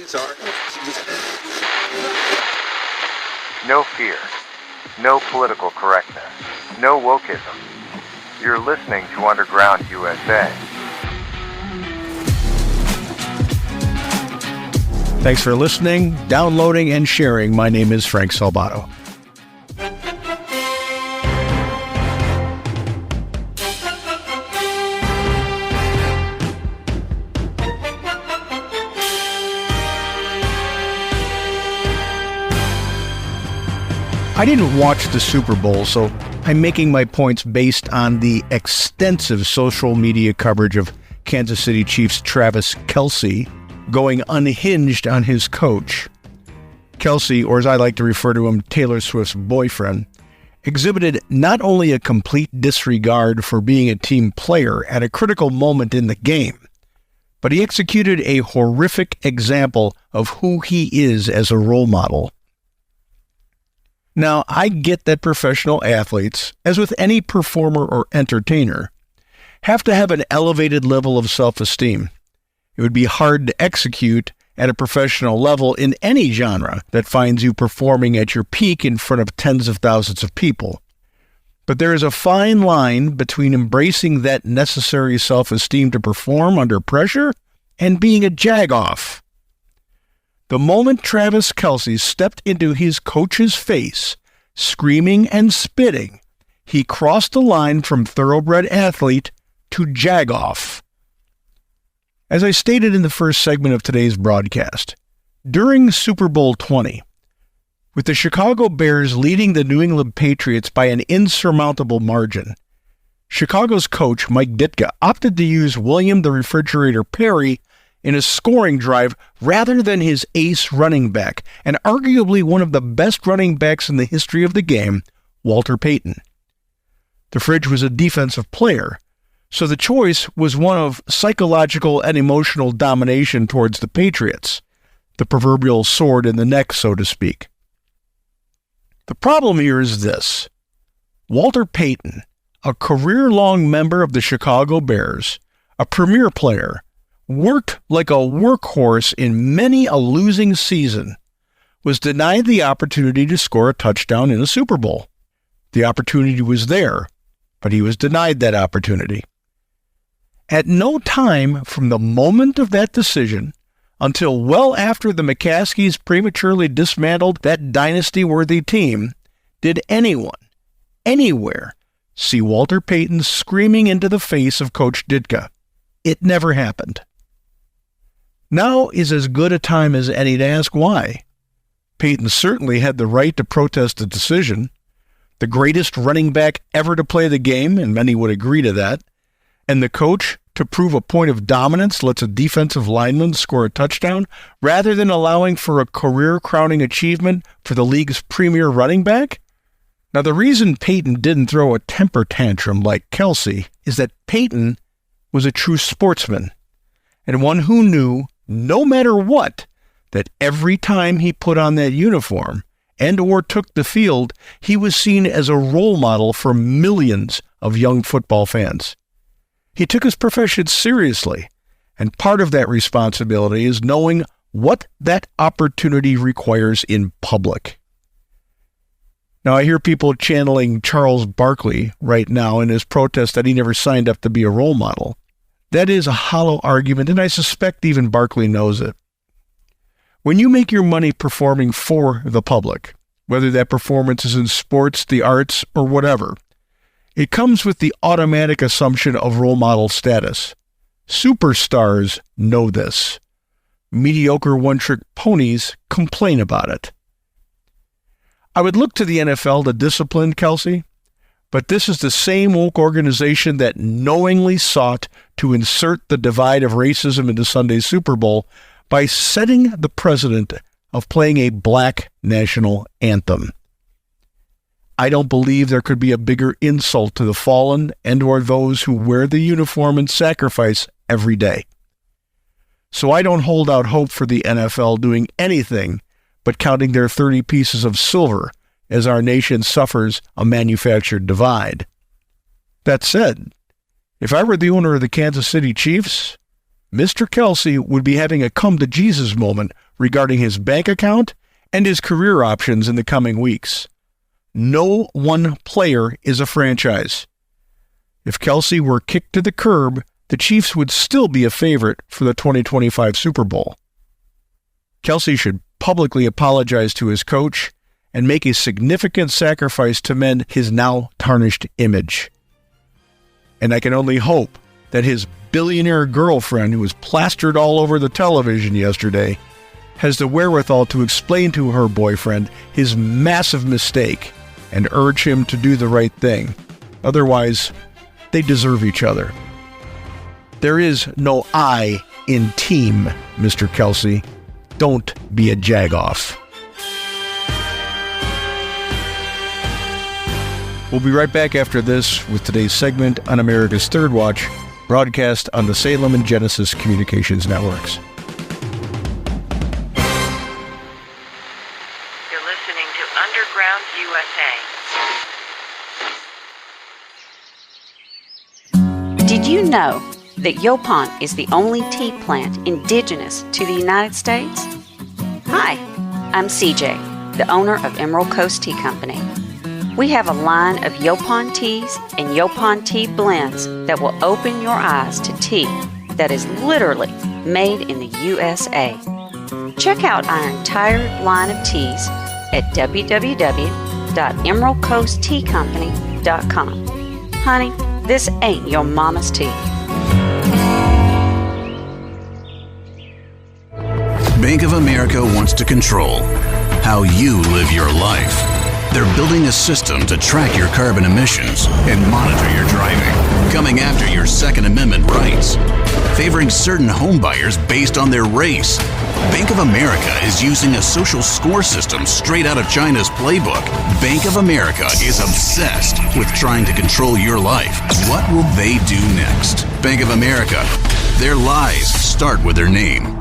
Sorry. No fear. No political correctness. No wokeism. You're listening to Underground USA. Thanks for listening, downloading, and sharing. My name is Frank Salvato. I didn't watch the Super Bowl, so I'm making my points based on the extensive social media coverage of Kansas City Chiefs Travis Kelce going unhinged on his coach. Kelce, or as I like to refer to him, Taylor Swift's boyfriend, exhibited not only a complete disregard for being a team player at a critical moment in the game, but he executed a horrific example of who he is as a role model. Now, I get that professional athletes, as with any performer or entertainer, have to have an elevated level of self-esteem. It would be hard to execute at a professional level in any genre that finds you performing at your peak in front of tens of thousands of people. But there is a fine line between embracing that necessary self-esteem to perform under pressure and being a jagoff. The moment Travis Kelce stepped into his coach's face, screaming and spitting, he crossed the line from thoroughbred athlete to jagoff. As I stated in the first segment of today's broadcast, during Super Bowl 20, with the Chicago Bears leading the New England Patriots by an insurmountable margin, Chicago's coach, Mike Ditka, opted to use William the Refrigerator Perry in a scoring drive rather than his ace running back, and arguably one of the best running backs in the history of the game, Walter Payton. The Fridge was a defensive player, so the choice was one of psychological and emotional domination towards the Patriots, the proverbial sword in the neck, so to speak. The problem here is this. Walter Payton, a career-long member of the Chicago Bears, a premier player, worked like a workhorse in many a losing season, was denied the opportunity to score a touchdown in a Super Bowl. The opportunity was there, but he was denied that opportunity. At no time from the moment of that decision until well after the McCaskies prematurely dismantled that dynasty-worthy team did anyone, anywhere, see Walter Payton screaming into the face of Coach Ditka. It never happened. Now is as good a time as any to ask why. Payton certainly had the right to protest the decision. The greatest running back ever to play the game, and many would agree to that, and the coach, to prove a point of dominance, lets a defensive lineman score a touchdown rather than allowing for a career-crowning achievement for the league's premier running back? Now, the reason Payton didn't throw a temper tantrum like Kelce is that Payton was a true sportsman, and one who knew, no matter what, that every time he put on that uniform and or took the field, he was seen as a role model for millions of young football fans. He took his profession seriously, and part of that responsibility is knowing what that opportunity requires in public. Now, I hear people channeling Charles Barkley right now in his protest that he never signed up to be a role model. That is a hollow argument, and I suspect even Barkley knows it. When you make your money performing for the public, whether that performance is in sports, the arts, or whatever, it comes with the automatic assumption of role model status. Superstars know this. Mediocre one-trick ponies complain about it. I would look to the NFL to discipline Kelce, but this is the same woke organization that knowingly sought to insert the divide of racism into Sunday's Super Bowl by setting the precedent of playing a black national anthem. I don't believe there could be a bigger insult to the fallen and or those who wear the uniform and sacrifice every day. So I don't hold out hope for the NFL doing anything but counting their 30 pieces of silver as our nation suffers a manufactured divide. That said, if I were the owner of the Kansas City Chiefs, Mr. Kelce would be having a come-to-Jesus moment regarding his bank account and his career options in the coming weeks. No one player is a franchise. If Kelce were kicked to the curb, the Chiefs would still be a favorite for the 2025 Super Bowl. Kelce should publicly apologize to his coach and make a significant sacrifice to mend his now tarnished image. And I can only hope that his billionaire girlfriend, who was plastered all over the television yesterday, has the wherewithal to explain to her boyfriend his massive mistake and urge him to do the right thing. Otherwise, they deserve each other. There is no I in team, Mr. Kelce. Don't be a jagoff. We'll be right back after this with today's segment on America's Third Watch, broadcast on the Salem and Genesis Communications Networks. You're listening to Underground USA. Did you know that Yaupon is the only tea plant indigenous to the United States? Hi, I'm CJ, the owner of Emerald Coast Tea Company. We have a line of Yaupon teas and Yaupon tea blends that will open your eyes to tea that is literally made in the USA. Check out our entire line of teas at www.emeraldcoastteacompany.com. Honey, this ain't your mama's tea. Bank of America wants to control how you live your life. They're building a system to track your carbon emissions and monitor your driving, coming after your Second Amendment rights, favoring certain home buyers based on their race. Bank of America is using a social score system straight out of China's playbook. Bank of America is obsessed with trying to control your life. What will they do next? Bank of America. Their lies start with their name.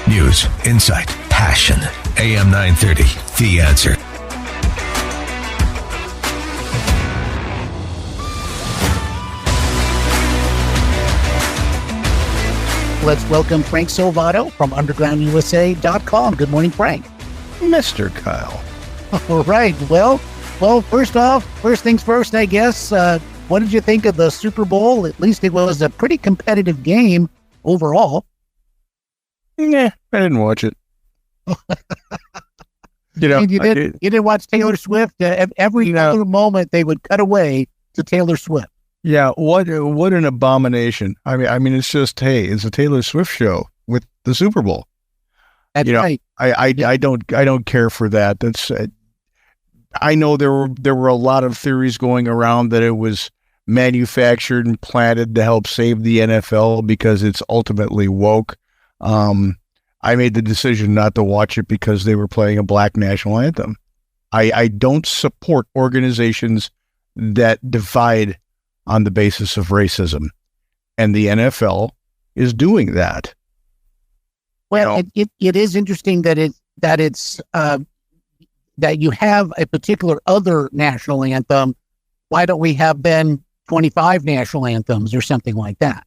News, insight, passion. AM 930, The Answer. Let's welcome Frank Silvato from UndergroundUSA.com. Good morning, Frank. Mr. Kyle. All right. Well, first things first, I guess. What did you think of the Super Bowl? At least it was a pretty competitive game overall. Nah, I didn't watch it. You didn't watch Taylor Swift. Every other moment they would cut away to Taylor Swift. Yeah, what an abomination. I mean, it's just, hey, it's a Taylor Swift show with the Super Bowl. That's right. I don't care for that. That's I know there were a lot of theories going around that it was manufactured and planted to help save the NFL because it's ultimately woke. I made the decision not to watch it because they were playing a black national anthem. I don't support organizations that divide on the basis of racism, and the NFL is doing that. Well, it is interesting that you have a particular other national anthem. Why don't we have then 25 national anthems or something like that?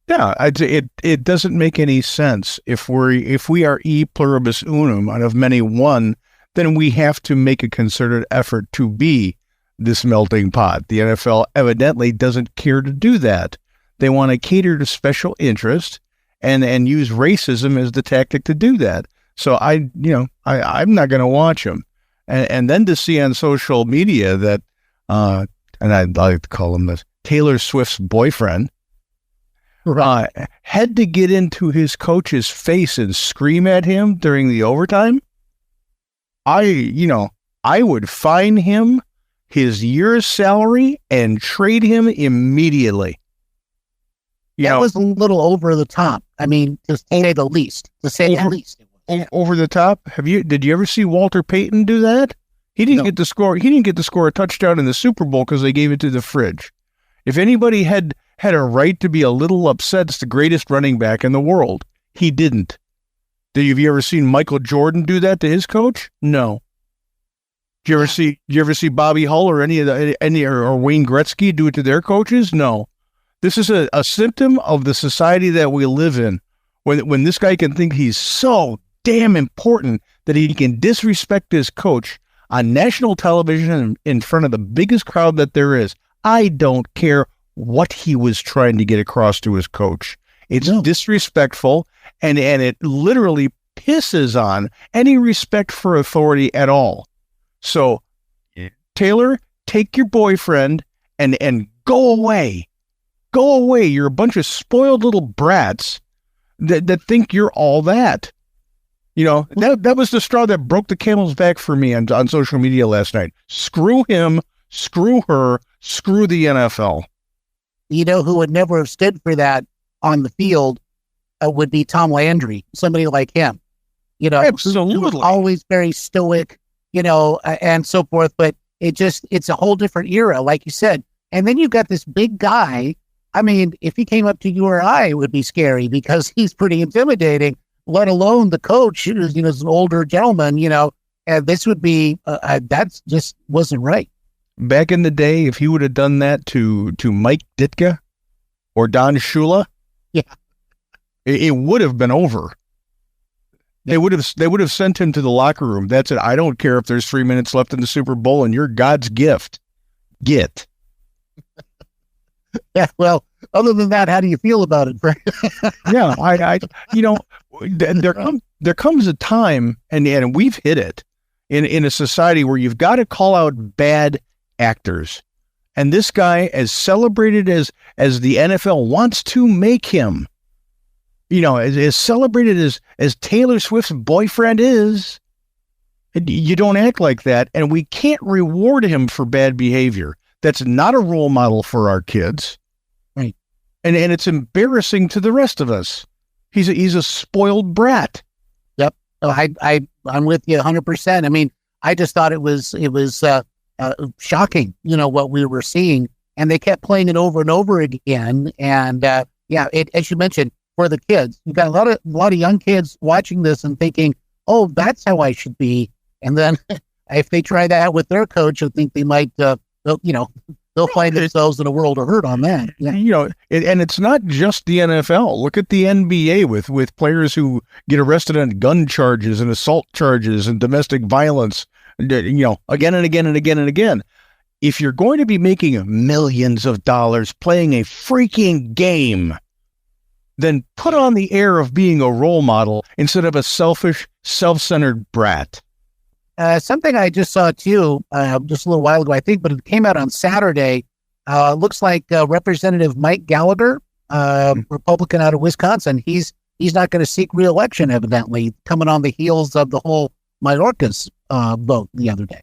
Yeah, it doesn't make any sense. If we are e pluribus unum, out of many one, then we have to make a concerted effort to be this melting pot. The NFL evidently doesn't care to do that. They want to cater to special interest and use racism as the tactic to do that. So I'm not going to watch them. And then to see on social media that, and I'd like to call him this, Taylor Swift's boyfriend, had to get into his coach's face and scream at him during the overtime. I would fine him his year's salary and trade him immediately. That was a little over the top. I mean, to say the least. Over the top. Did you ever see Walter Payton do that? He didn't get to score. He didn't get to score a touchdown in the Super Bowl because they gave it to the fridge. If anybody had a right to be a little upset, it's the greatest running back in the world. He didn't. Have you ever seen Michael Jordan do that to his coach? No. Did you ever see Bobby Hull or any or Wayne Gretzky do it to their coaches? No. This is a symptom of the society that we live in. When this guy can think he's so damn important that he can disrespect his coach on national television in front of the biggest crowd that there is. I don't care what he was trying to get across to his coach. It's disrespectful, and it literally pisses on any respect for authority at all. So, Taylor, take your boyfriend and go away. Go away. You're a bunch of spoiled little brats that think you're all that. You know, that was the straw that broke the camel's back for me on social media last night. Screw him, screw her, screw the NFL. You know who would never have stood for that on the field would be Tom Landry, somebody like him. You know, absolutely, who was always very stoic, you know, and so forth. But it's a whole different era, like you said. And then you've got this big guy. I mean, if he came up to you or I, it would be scary because he's pretty intimidating, let alone the coach, who's, you know, is an older gentleman, you know, and this would be, that just wasn't right. Back in the day, if he would have done that to Mike Ditka or Don Shula, it would have been over. They would have sent him to the locker room. That's it. I don't care if there's 3 minutes left in the Super Bowl and you're God's gift. Get. Yeah, well, other than that, how do you feel about it, Frank? Yeah, I you know, there comes a time, and we've hit it in a society where you've got to call out bad actors. And this guy, as celebrated as the NFL wants to make him, you know, as celebrated as Taylor Swift's boyfriend is, you don't act like that, and we can't reward him for bad behavior. That's not a role model for our kids. Right. And it's embarrassing to the rest of us. He's a spoiled brat. Yep. I'm with you 100%. I mean, I just thought it was shocking, you know, what we were seeing, and they kept playing it over and over again. And as you mentioned, for the kids, you've got a lot of young kids watching this and thinking, oh, that's how I should be. And then if they try that with their coach, I think they might, they'll find themselves in a world of hurt on that. Yeah. You know, and it's not just the NFL. Look at the NBA with players who get arrested on gun charges and assault charges and domestic violence, you know, again and again and again and again. If you're going to be making millions of dollars playing a freaking game, then put on the air of being a role model instead of a selfish, self-centered brat. Something I just saw too, just a little while ago, I think, but it came out on Saturday. Looks like Representative Mike Gallagher, Republican out of Wisconsin, he's not going to seek re-election, evidently, coming on the heels of the whole Mayorkas vote the other day.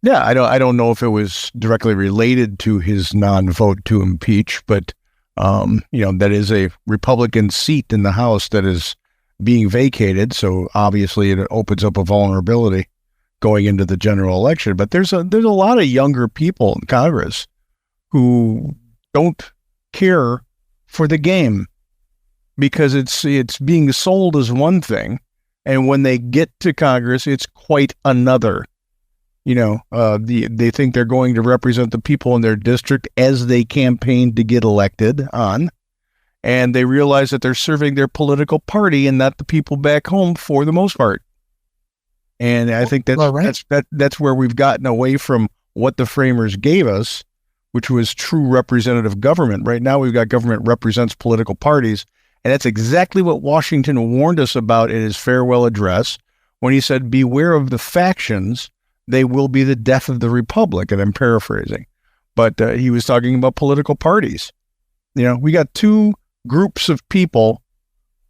Yeah, I don't know if it was directly related to his non-vote to impeach, but that is a Republican seat in the House that is being vacated. So obviously it opens up a vulnerability going into the general election. But there's a lot of younger people in Congress who don't care for the game because it's being sold as one thing, and when they get to Congress, it's quite another. You know, they think they're going to represent the people in their district as they campaign to get elected on, and they realize that they're serving their political party and not the people back home for the most part. And I think that's where we've gotten away from what the framers gave us, which was true representative government. Right now, we've got government represents political parties, and that's exactly what Washington warned us about in his farewell address when he said, "Beware of the factions. They will be the death of the republic," and I'm paraphrasing. But he was talking about political parties. You know, we got two groups of people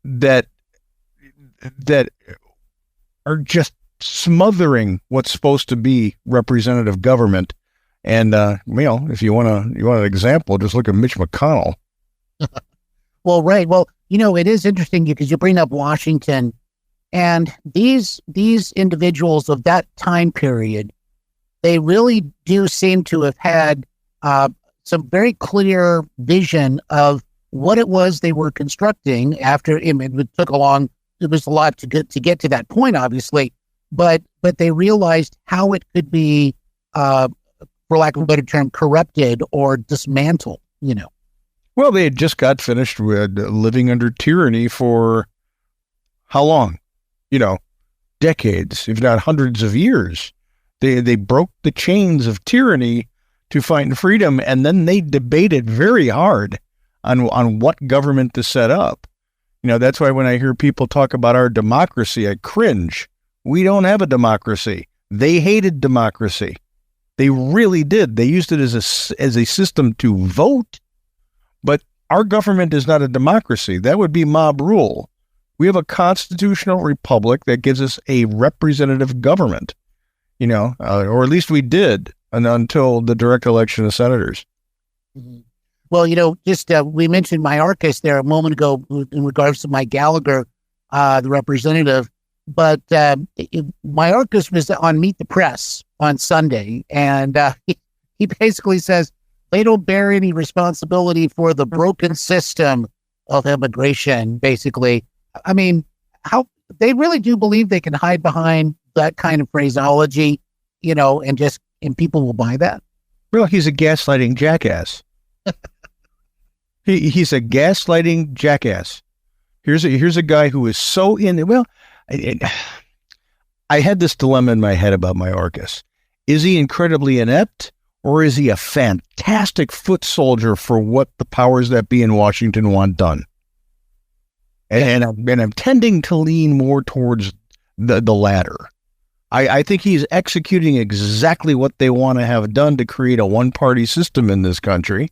that are just smothering what's supposed to be representative government. And if you want an example, just look at Mitch McConnell. Well, right. Well, it is interesting because you bring up Washington. And these individuals of that time period, they really do seem to have had some very clear vision of what it was they were constructing after. It took it was a lot to get to that point, obviously, but they realized how it could be, for lack of a better term, corrupted or dismantled. Well, they had just got finished with living under tyranny for How long? Decades, if not hundreds of years. They broke the chains of tyranny to find freedom, and then they debated very hard on what government to set up. That's why when I hear people talk about our democracy, I cringe. We don't have a democracy. They hated democracy. They really did. They used it as a system to vote, but our government is not a democracy. That would be mob rule. We have a constitutional republic that gives us a representative government, or at least we did until the direct election of senators. Mm-hmm. Well, we mentioned Mayorkas there a moment ago in regards to Mike Gallagher, the representative, but Mayorkas was on Meet the Press on Sunday, and he basically says they don't bear any responsibility for the broken system of immigration, basically. I mean, how they really do believe they can hide behind that kind of phraseology, and people will buy that. Well, he's a gaslighting jackass. He's a gaslighting jackass. Here's a guy who is so in. Well, I had this dilemma in my head about Mayorkas. Is he incredibly inept, or is he a fantastic foot soldier for what the powers that be in Washington want done? And I'm tending to lean more towards the latter. I think he's executing exactly what they want to have done to create a one-party system in this country.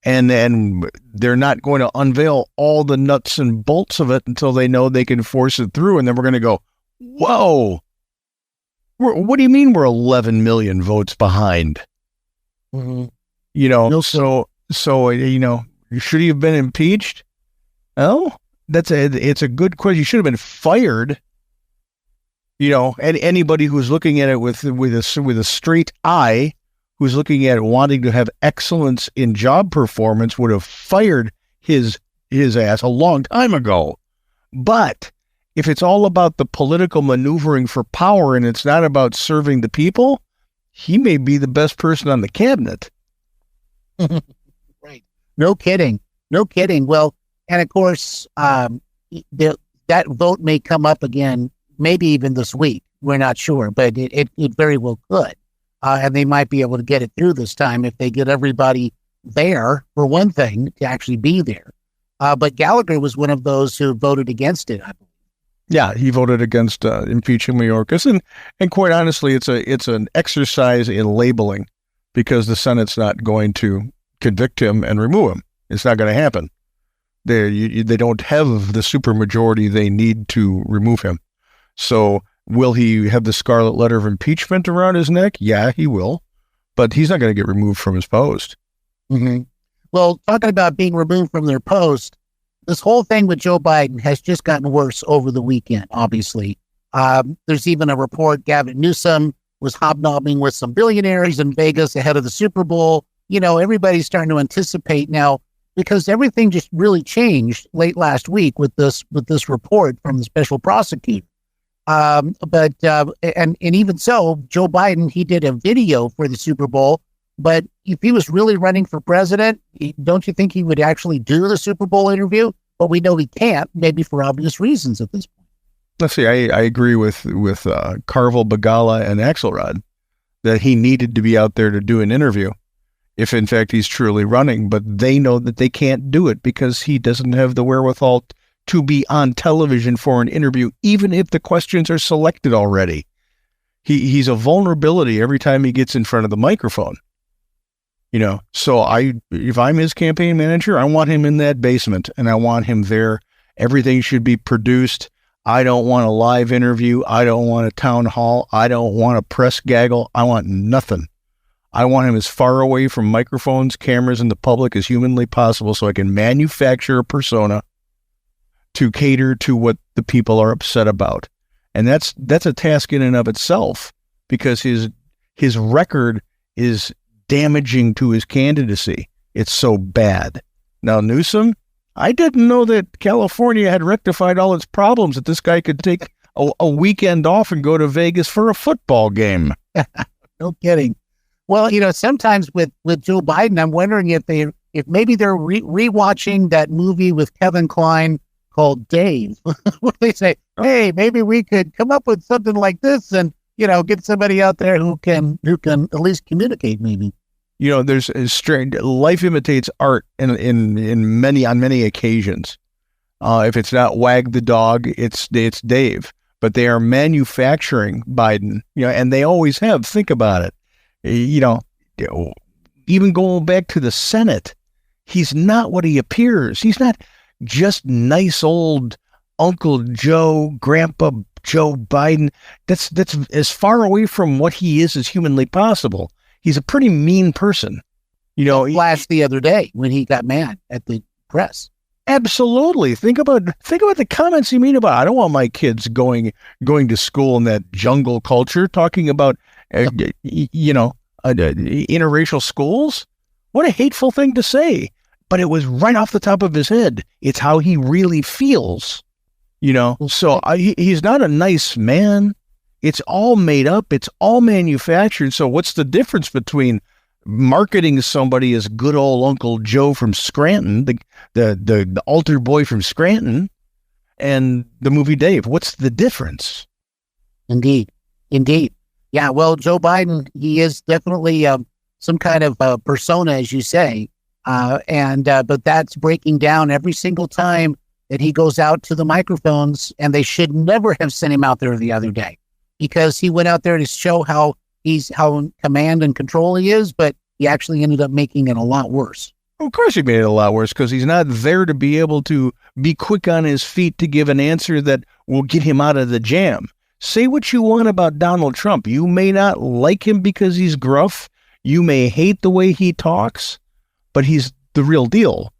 And then they're not going to unveil all the nuts and bolts of it until they know they can force it through. And then we're going to go, whoa, what do you mean we're 11 million votes behind? Mm-hmm. Should he have been impeached? Oh, it's a good question. He should have been fired. And anybody who's looking at it with a straight eye, who's looking at wanting to have excellence in job performance, would have fired his ass a long time ago. But if it's all about the political maneuvering for power and it's not about serving the people, he may be the best person on the cabinet. Right. No kidding. Well, and of course, that vote may come up again, maybe even this week. We're not sure, but it very well could. And they might be able to get it through this time if they get everybody there, for one thing, to actually be there. But Gallagher was one of those who voted against it, I believe. Yeah, he voted against impeaching Mayorkas, and quite honestly, it's an exercise in labeling, because the Senate's not going to convict him and remove him. It's not going to happen. They don't have the supermajority they need to remove him. So will he have the scarlet letter of impeachment around his neck? Yeah, he will, but he's not going to get removed from his post. Mm-hmm. Well, talking about being removed from their post, this whole thing with Joe Biden has just gotten worse over the weekend, obviously. There's even a report Gavin Newsom was hobnobbing with some billionaires in Vegas ahead of the Super Bowl. Everybody's starting to anticipate now, because everything just really changed late last week with this report from the special prosecutor. But even so, Joe Biden, he did a video for the Super Bowl, but if he was really running for president, don't you think he would actually do the Super Bowl interview? But we know he can't, maybe for obvious reasons at this point. Let's see, I agree with Carville, Bagala, and Axelrod that he needed to be out there to do an interview, if in fact he's truly running, but they know that they can't do it because he doesn't have the wherewithal to be on television for an interview, even if the questions are selected already. He's a vulnerability every time he gets in front of the microphone. So if I'm his campaign manager, I want him in that basement and I want him there. Everything should be produced. I don't want a live interview. I don't want a town hall. I don't want a press gaggle. I want nothing. I want him as far away from microphones, cameras, and the public as humanly possible so I can manufacture a persona to cater to what the people are upset about. And that's a task in and of itself, because his record is damaging to his candidacy. It's so bad. Now, Newsom, I didn't know that California had rectified all its problems, that this guy could take a weekend off and go to Vegas for a football game. No kidding. Well, sometimes with Joe Biden, I'm wondering if maybe they're rewatching that movie with Kevin Kline called Dave, where they say, "Hey, maybe we could come up with something like this, and get somebody out there who can at least communicate, maybe." There's a strange life imitates art on many occasions. If it's not Wag the dog, it's Dave. But they are manufacturing Biden, and they always have. Think about it. Even going back to the Senate, he's not what he appears. He's not just nice old Uncle Joe, Grandpa Joe Biden. That's as far away from what he is as humanly possible. He's a pretty mean person. He flashed the other day when he got mad at the press. Absolutely. Think about the comments he made about, I don't want my kids going to school in that jungle culture, talking about, interracial schools. What a hateful thing to say. But it was right off the top of his head. It's how he really feels, So he's not a nice man. It's all made up. It's all manufactured. So what's the difference between marketing somebody as good old Uncle Joe from Scranton, the altar boy from Scranton, and the movie Dave? What's the difference? Indeed. Yeah, well, Joe Biden, he is definitely some kind of persona, as you say, but that's breaking down every single time that he goes out to the microphones, and they should never have sent him out there the other day, because he went out there to show how in command and control he is, but he actually ended up making it a lot worse. Of course he made it a lot worse, because he's not there to be able to be quick on his feet to give an answer that will get him out of the jam. Say what you want about Donald Trump. You may not like him because he's gruff. You may hate the way he talks, but he's the real deal.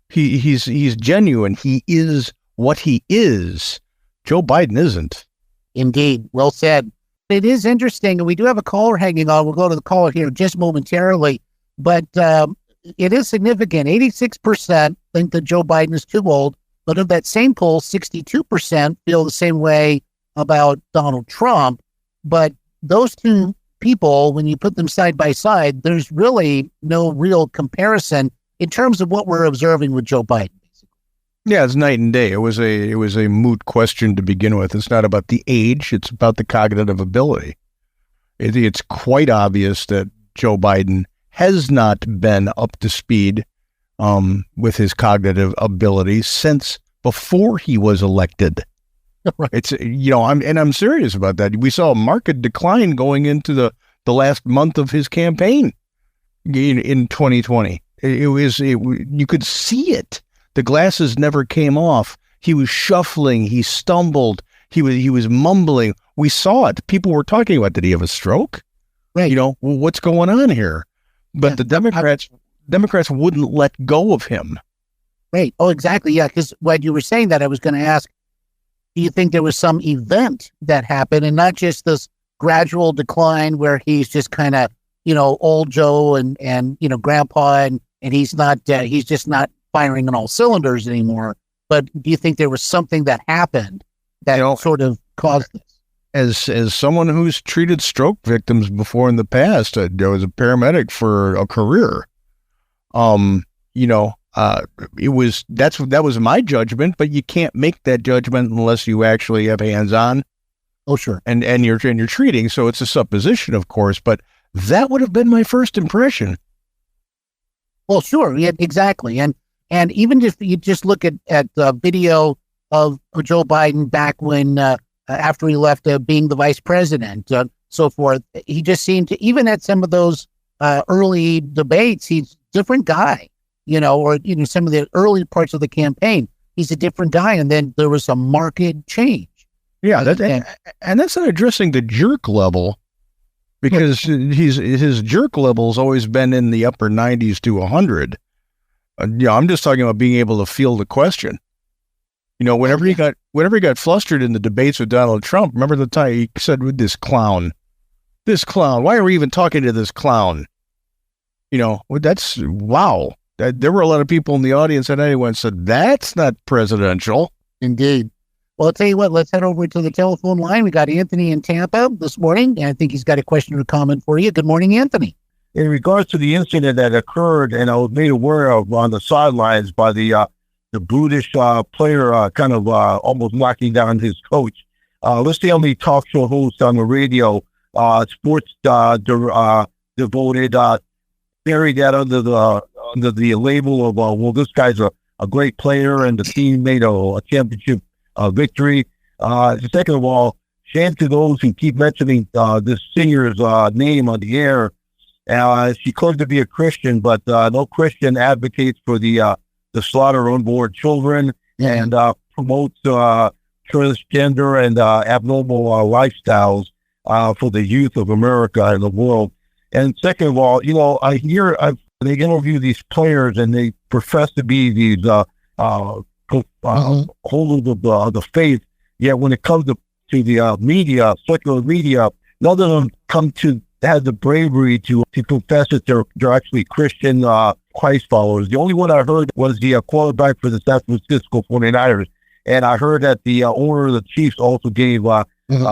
He's genuine. He is what he is. Joe Biden isn't. Indeed. Well said. It is interesting, and we do have a caller hanging on. We'll go to the caller here just momentarily, but it is significant. 86% think that Joe Biden is too old, but of that same poll, 62% feel the same way about Donald Trump. But those two people, when you put them side by side, there's really no real comparison in terms of what we're observing with Joe Biden. Yeah, it's night and day. It was a moot question to begin with. It's not about the age. It's about the cognitive ability. It's quite obvious that Joe Biden has not been up to speed with his cognitive ability since before he was elected. Right. It's I'm serious about that. We saw a marked decline going into the last month of his campaign in 2020. You could see it. The glasses never came off. He was shuffling. He stumbled. He was mumbling. We saw it. People were talking about, did he have a stroke? Right. What's going on here? But the Democrats wouldn't let go of him. Right. Oh, exactly. Yeah. Because when you were saying that, I was going to ask, do you think there was some event that happened, and not just this gradual decline where he's just kind of, old Joe and grandpa, and he's just not firing on all cylinders anymore? But do you think there was something that happened that sort of caused this? As someone who's treated stroke victims before in the past, I was a paramedic for a career. That was my judgment, but you can't make that judgment unless you actually have hands-on. Oh, sure. And you're treating, so it's a supposition, of course, but that would have been my first impression. Well, sure. Yeah, exactly. And even if you just look at the video of Joe Biden back when, after he left being the vice president, so forth, he just seemed to, even at some of those early debates, he's a different guy, or some of the early parts of the campaign, he's a different guy. And then there was a marked change. Yeah, and that's not addressing the jerk level, because his jerk level's always been in the upper 90s to 100. I'm just talking about being able to field a question. Whenever he got flustered in the debates with Donald Trump, remember the time he said, with this clown, why are we even talking to this clown? That's wow. There were a lot of people in the audience that anyone said, that's not presidential. Indeed. Well, I'll tell you what, let's head over to the telephone line. We got Anthony in Tampa this morning, and I think he's got a question or comment for you. Good morning, Anthony. In regards to the incident that occurred, and I was made aware of on the sidelines by the brutish player kind of almost knocking down his coach. Let's say I'm the talk show host on the radio, sports devoted, buried that under the label of, well, this guy's a great player and the team made a championship victory. Second of all, shame to those who keep mentioning this singer's name on the air. She claims to be a Christian, but no Christian advocates for the slaughter of unborn children and promotes transgender and abnormal lifestyles for the youth of America and the world. And second of all, I hear they interview these players and they profess to be these holders of the faith. Yet when it comes to the media, secular media, none of them come to have the bravery to confess that they're actually Christian Christ followers. The only one I heard was the quarterback for the San Francisco 49ers. And I heard that the owner of the Chiefs also gave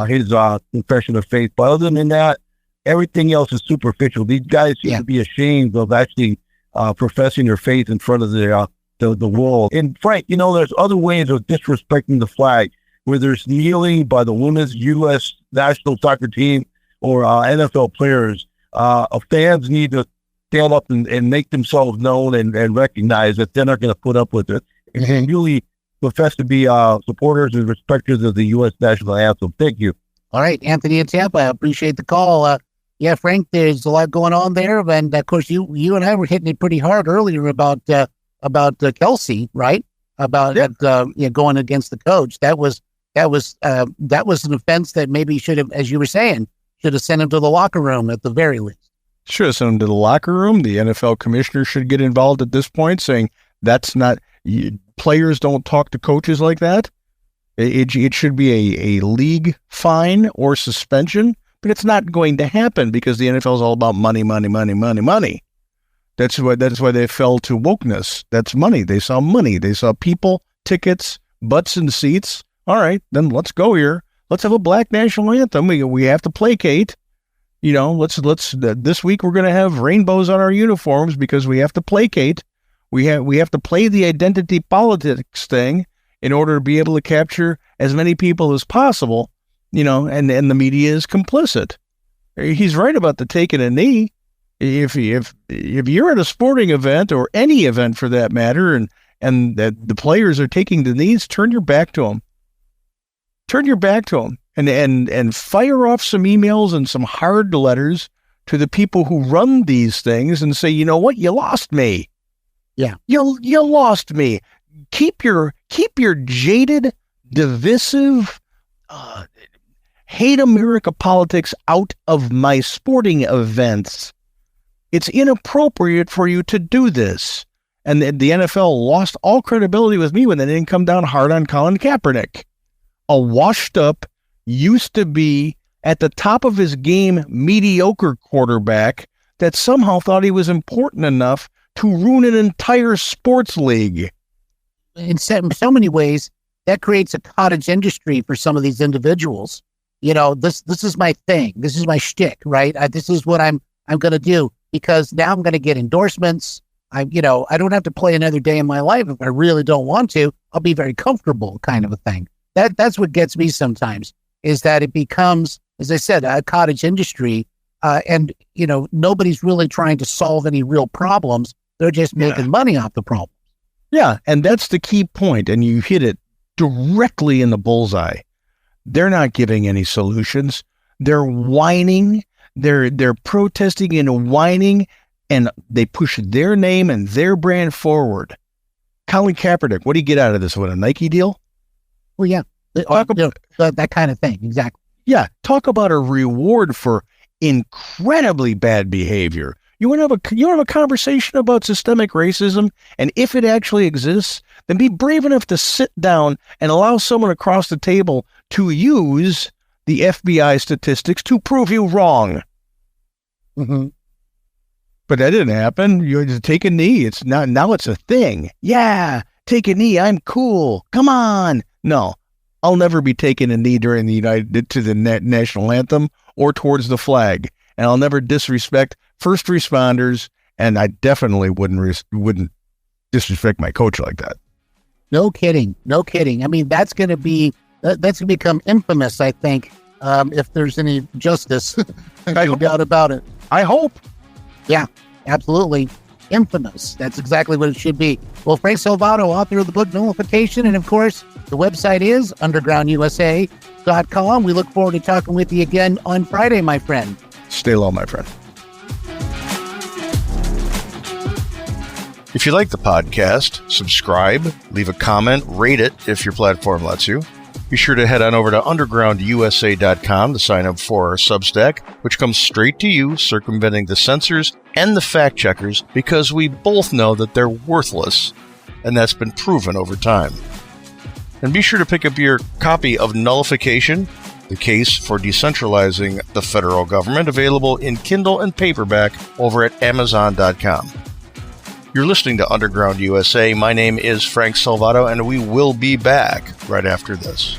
his confession of faith. But other than that, everything else is superficial. These guys seem to be ashamed of actually professing their faith in front of the world. And Frank, there's other ways of disrespecting the flag, where there's kneeling by the women's U.S. national soccer team or NFL players. Fans need to stand up and make themselves known and recognize that they're not going to put up with it. And they really profess to be supporters and respecters of the U.S. national anthem. Thank you. All right, Anthony in Tampa, I appreciate the call. Frank, there's a lot going on there, and of course, you and I were hitting it pretty hard earlier about Kelce, right? About going against the coach. That was an offense that maybe should have, as you were saying, should have sent him to the locker room at the very least. Should have sent him to the locker room. The NFL commissioner should get involved at this point, saying that's not. Players don't talk to coaches like that. It should be a league fine or suspension, but it's not going to happen because the NFL is all about money, money, money, money, money. That's why they fell to wokeness. That's money. They saw money. They saw people, tickets, butts and seats. All right, then let's go here. Let's have a black national anthem. We have to placate. Let's this week we're going to have rainbows on our uniforms because we have to placate. We have to play the identity politics thing in order to be able to capture as many people as possible, and the media is complicit. He's right about the taking a knee. If you're at a sporting event or any event for that matter, and the players are taking the knees, turn your back to them. Turn your back to them and fire off some emails and some hard letters to the people who run these things and say, you know what, you lost me. Yeah, you lost me. Keep your jaded, divisive, hate America politics out of my sporting events. It's inappropriate for you to do this. And the NFL lost all credibility with me when they didn't come down hard on Colin Kaepernick, a washed up, used to be at the top of his game, mediocre quarterback that somehow thought he was important enough to ruin an entire sports league. In so many ways, that creates a cottage industry for some of these individuals. This is my thing. This is my shtick, right? This is what I'm going to do because now I'm going to get endorsements. I don't have to play another day in my life if I really don't want to. I'll be very comfortable, kind of a thing. That's what gets me sometimes, is that it becomes, as I said, a cottage industry, and nobody's really trying to solve any real problems. They're just making money off the problem. Yeah, and that's the key point, and you hit it directly in the bullseye. They're not giving any solutions. They're whining. They're protesting and whining, and they push their name and their brand forward. Colin Kaepernick, what do you get out of this? What, a Nike deal? Well, yeah, that kind of thing, exactly. Yeah, talk about a reward for incredibly bad behavior. You want to have a conversation about systemic racism, and if it actually exists, then be brave enough to sit down and allow someone across the table to use the FBI statistics to prove you wrong. Mm-hmm. But that didn't happen. You just take a knee. It's not, now it's a thing. Yeah, take a knee. I'm cool. Come on. No, I'll never be taking a knee during the national anthem or towards the flag, and I'll never disrespect first responders, and I definitely wouldn't disrespect my coach like that. No kidding. No kidding. I mean, that's going to become infamous, I think, if there's any justice. No doubt about it. I hope. Yeah, absolutely. Infamous. That's exactly what it should be. Well, Frank Salvato, author of the book Nullification, and of course, the website is undergroundusa.com. We look forward to talking with you again on Friday, my friend. Stay low, my friend. If you like the podcast, subscribe, leave a comment, rate it if your platform lets you. Be sure to head on over to undergroundusa.com to sign up for our Substack, which comes straight to you, circumventing the censors and the fact checkers, because we both know that they're worthless, and that's been proven over time. And be sure to pick up your copy of Nullification, the Case for Decentralizing the Federal Government, available in Kindle and paperback over at Amazon.com. You're listening to Underground USA. My name is Frank Salvato, and we will be back right after this.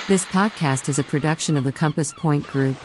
This podcast is a production of the Compass Point Group.